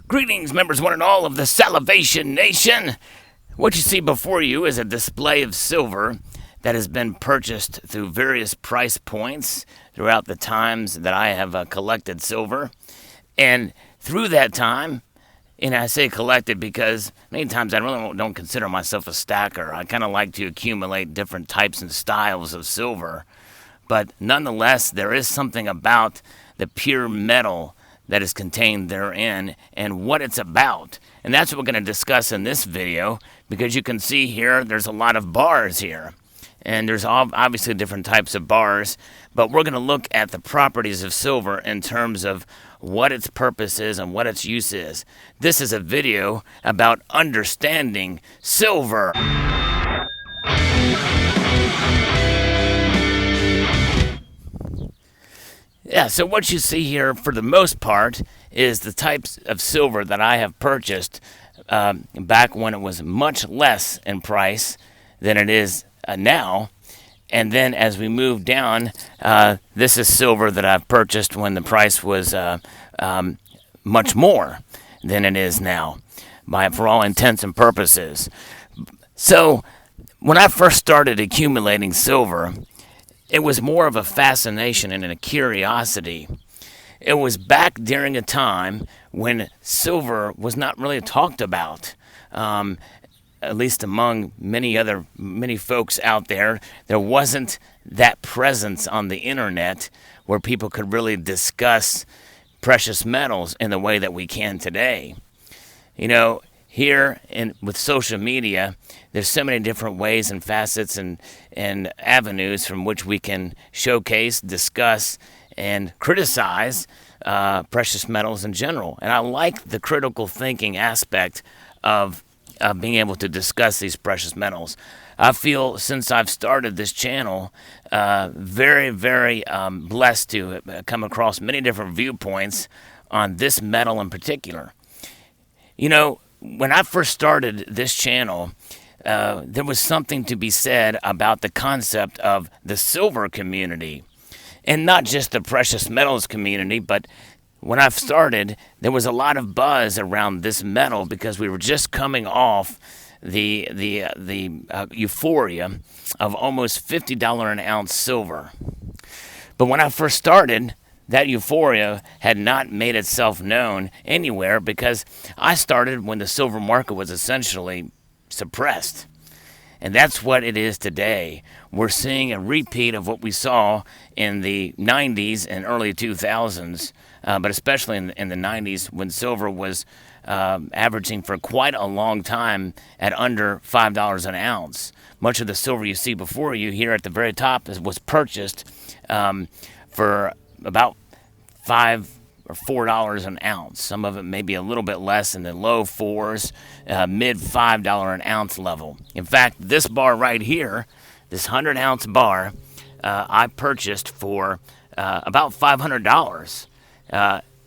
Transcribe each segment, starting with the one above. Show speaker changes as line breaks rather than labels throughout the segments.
Greetings, members one and all of the Salivation Nation. What you see before you is a display of silver that has been purchased through various price points throughout the times that I have collected silver. And through that time, and I say collected because many times I really don't consider myself a stacker. I kind of like to accumulate different types and styles of silver. But nonetheless, there is something about the pure metal that is contained therein and what it's about. And that's what we're going to discuss in this video, because you can see here there's a lot of bars here. And there's obviously different types of bars, but we're going to look at the properties of silver in terms of what its purpose is and what its use is. This is a video about understanding silver. Yeah, so what you see here, for the most part, is the types of silver that I have purchased back when it was much less in price than it is now. And then as we move down, this is silver that I've purchased when the price was much more than it is now, for all intents and purposes. So when I first started accumulating silver, it was more of a fascination and a curiosity. It was back during a time when silver was not really talked about, at least among many folks out there. There wasn't that presence on the internet where people could really discuss precious metals in the way that we can today. You know, here with social media, there's so many different ways and facets and avenues from which we can showcase, discuss, and criticize precious metals in general. And I like the critical thinking aspect of being able to discuss these precious metals. I feel since I've started this channel, very, very blessed to come across many different viewpoints on this metal in particular. You know, when I first started this channel, there was something to be said about the concept of the silver community. And not just the precious metals community, but when I started, there was a lot of buzz around this metal because we were just coming off the euphoria of almost $50 an ounce silver. But when I first started, that euphoria had not made itself known anywhere because I started when the silver market was essentially suppressed. And that's what it is today. We're seeing a repeat of what we saw in the 90s and early 2000s, but especially in the 90s when silver was averaging for quite a long time at under $5 an ounce. Much of the silver you see before you here at the very top was purchased for about $5 or $4 an ounce. Some of it may be a little bit less in the low fours, mid $5 an ounce level. In fact, this bar right here, this 100-ounce bar, I purchased for about $500.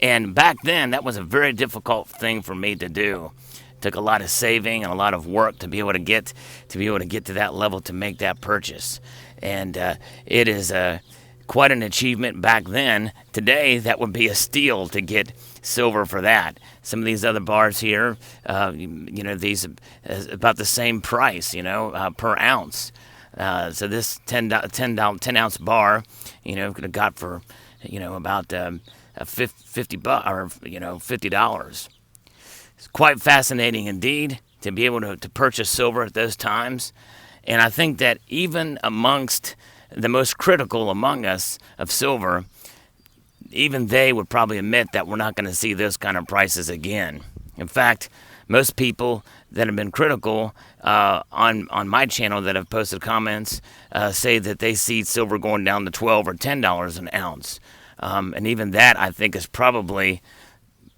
And back then, that was a very difficult thing for me to do. It took a lot of saving and a lot of work to be able to get to that level to make that purchase. And it is quite an achievement back then. Today, that would be a steal to get silver for that. Some of these other bars here, these about the same price, per ounce. So this 10-ounce bar, could have got for, about $50. It's quite fascinating indeed to be able to purchase silver at those times. And I think that even amongst the most critical among us of silver, even they would probably admit that we're not going to see those kind of prices again. In fact, most people that have been critical on my channel that have posted comments say that they see silver going down to $12 or $10 an ounce. And even that, I think, is probably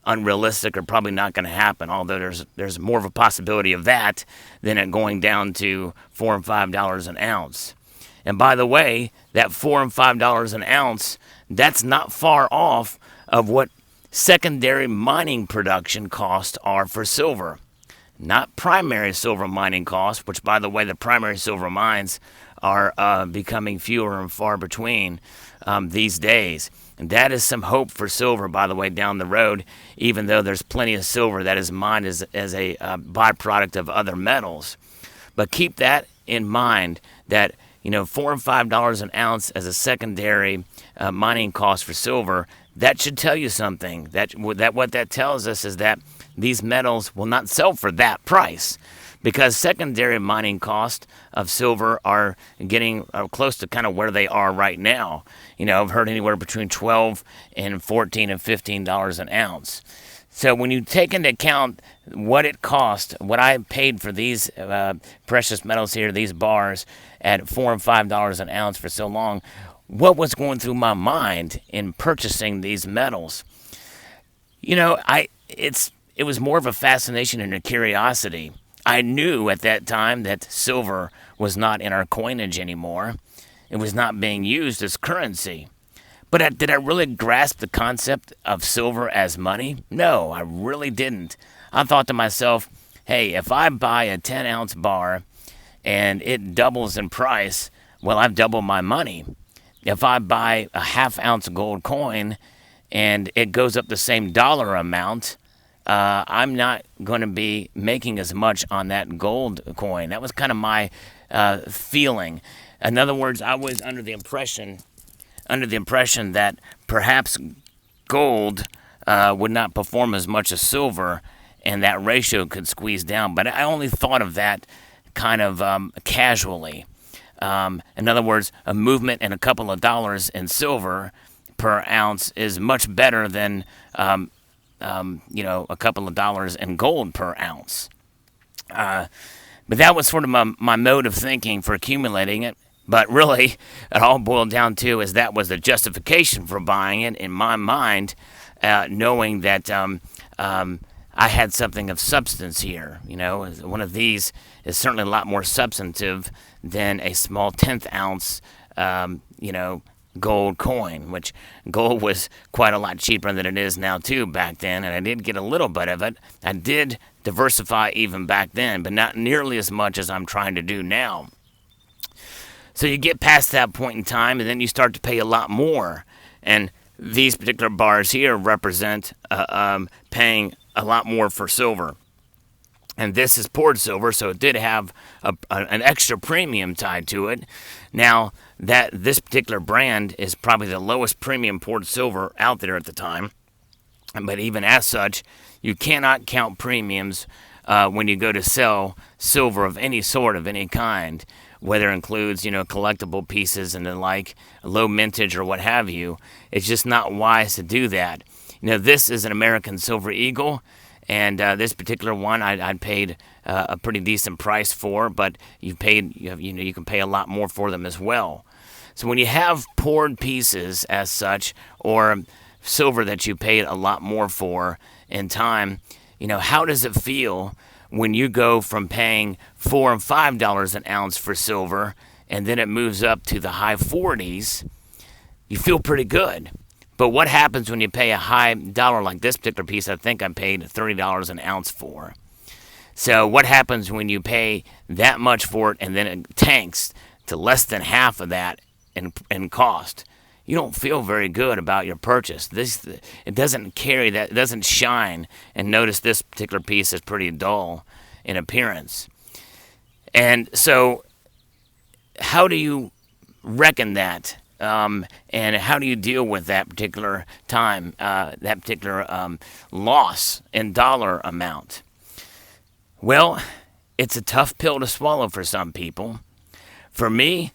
unrealistic or probably not going to happen, although there's more of a possibility of that than it going down to $4 and $5 an ounce. And by the way, that $4 and $5 an ounce, that's not far off of what secondary mining production costs are for silver. Not primary silver mining costs, which, by the way, the primary silver mines are becoming fewer and far between these days. And that is some hope for silver, by the way, down the road, even though there's plenty of silver that is mined as a byproduct of other metals. But keep that in mind that, $4 and $5 an ounce as a secondary mining cost for silver, that should tell you something. That what that tells us is that these metals will not sell for that price, because secondary mining costs of silver are getting close to kind of where they are right now. I've heard anywhere between $12 and $14 and $15 an ounce. So when you take into account what it cost, what I paid for these precious metals here, these bars at $4 and $5 an ounce for so long, what was going through my mind in purchasing these metals? It was more of a fascination and a curiosity. I knew at that time that silver was not in our coinage anymore. It was not being used as currency. But did I really grasp the concept of silver as money? No, I really didn't. I thought to myself, hey, if I buy a 10-ounce bar and it doubles in price, well, I've doubled my money. If I buy a half-ounce gold coin and it goes up the same dollar amount, I'm not going to be making as much on that gold coin. That was kind of my feeling. In other words, I was under the impression that perhaps gold would not perform as much as silver, and that ratio could squeeze down. But I only thought of that kind of casually. In other words, a movement in a couple of dollars in silver per ounce is much better than a couple of dollars in gold per ounce. But that was sort of my mode of thinking for accumulating it. But really, it all boiled down to is that was the justification for buying it in my mind, knowing that I had something of substance here. One of these is certainly a lot more substantive than a small 10th ounce, gold coin, which gold was quite a lot cheaper than it is now too back then, and I did get a little bit of it. I did diversify even back then, but not nearly as much as I'm trying to do now. So you get past that point in time, and then you start to pay a lot more. And these particular bars here represent paying a lot more for silver. And this is poured silver, so it did have an extra premium tied to it. Now, this particular brand is probably the lowest premium poured silver out there at the time. But even as such, you cannot count premiums when you go to sell silver of any sort, of any kind, whether it includes, collectible pieces and the like, low mintage or what have you. It's just not wise to do that. This is an American Silver Eagle, and this particular one I paid a pretty decent price for, but you can pay a lot more for them as well. So when you have poured pieces as such, or silver that you paid a lot more for in time, how does it feel when you go from paying $4 and $5 an ounce for silver, and then it moves up to the high 40s? You feel pretty good. But what happens when you pay a high dollar like this particular piece? I think I paid $30 an ounce for. So what happens when you pay that much for it and then it tanks to less than half of that in cost? You don't feel very good about your purchase. It doesn't carry that, it doesn't shine. And notice this particular piece is pretty dull in appearance. And so how do you reckon that? And how do you deal with that particular time, that particular loss in dollar amount? Well, it's a tough pill to swallow for some people. For me,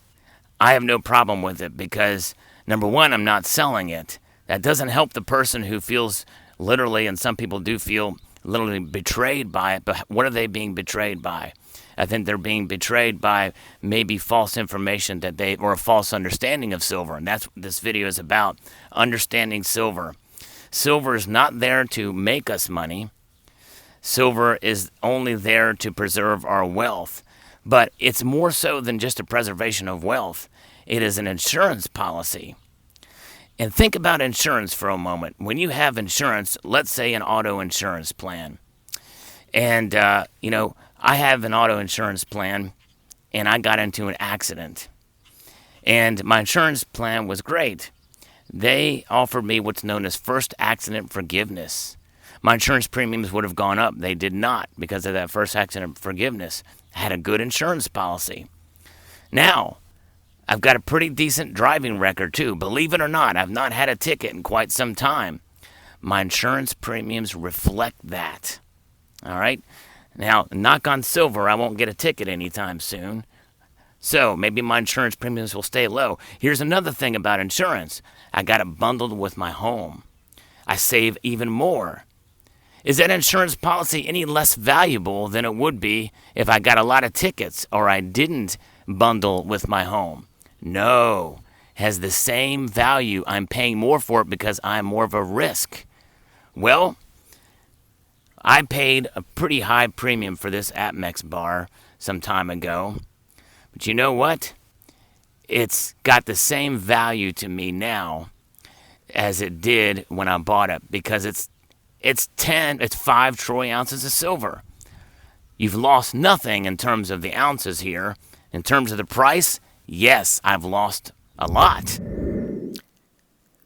I have no problem with it because, number one, I'm not selling it. That doesn't help the person who feels literally, and some people do feel literally betrayed by it. But what are they being betrayed by? I think they're being betrayed by maybe false information or a false understanding of silver. And that's what this video is about, understanding silver. Silver is not there to make us money. Silver is only there to preserve our wealth. But it's more so than just a preservation of wealth. It is an insurance policy. And think about insurance for a moment. When you have insurance, let's say an auto insurance plan. And, I have an auto insurance plan, and I got into an accident. And my insurance plan was great. they offered me what's known as first accident forgiveness. My insurance premiums would have gone up. They did not because of that first accident forgiveness. I had a good insurance policy. Now, I've got a pretty decent driving record too. Believe it or not, I've not had a ticket in quite some time. My insurance premiums reflect that. All right? Now, knock on silver, I won't get a ticket anytime soon. So maybe my insurance premiums will stay low. Here's another thing about insurance. I got it bundled with my home. I save even more. Is that insurance policy any less valuable than it would be if I got a lot of tickets or I didn't bundle with my home? No. It has the same value. I'm paying more for it because I'm more of a risk. Well, I paid a pretty high premium for this Atmex bar some time ago. But you know what? It's got the same value to me now as it did when I bought it because it's 5 troy ounces of silver. You've lost nothing in terms of the ounces here. In terms of the price, yes, I've lost a lot.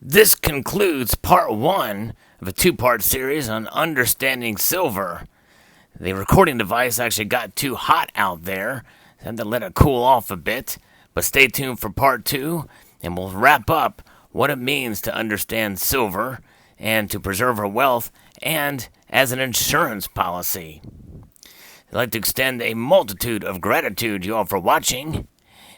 This concludes part 1 of a 2-part series on understanding silver. The recording device actually got too hot out there. I had to let it cool off a bit. But stay tuned for part 2, and we'll wrap up what it means to understand silver and to preserve our wealth and as an insurance policy. I'd like to extend a multitude of gratitude to you all for watching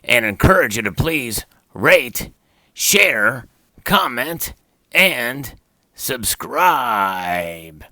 and encourage you to please rate, share, comment, and subscribe.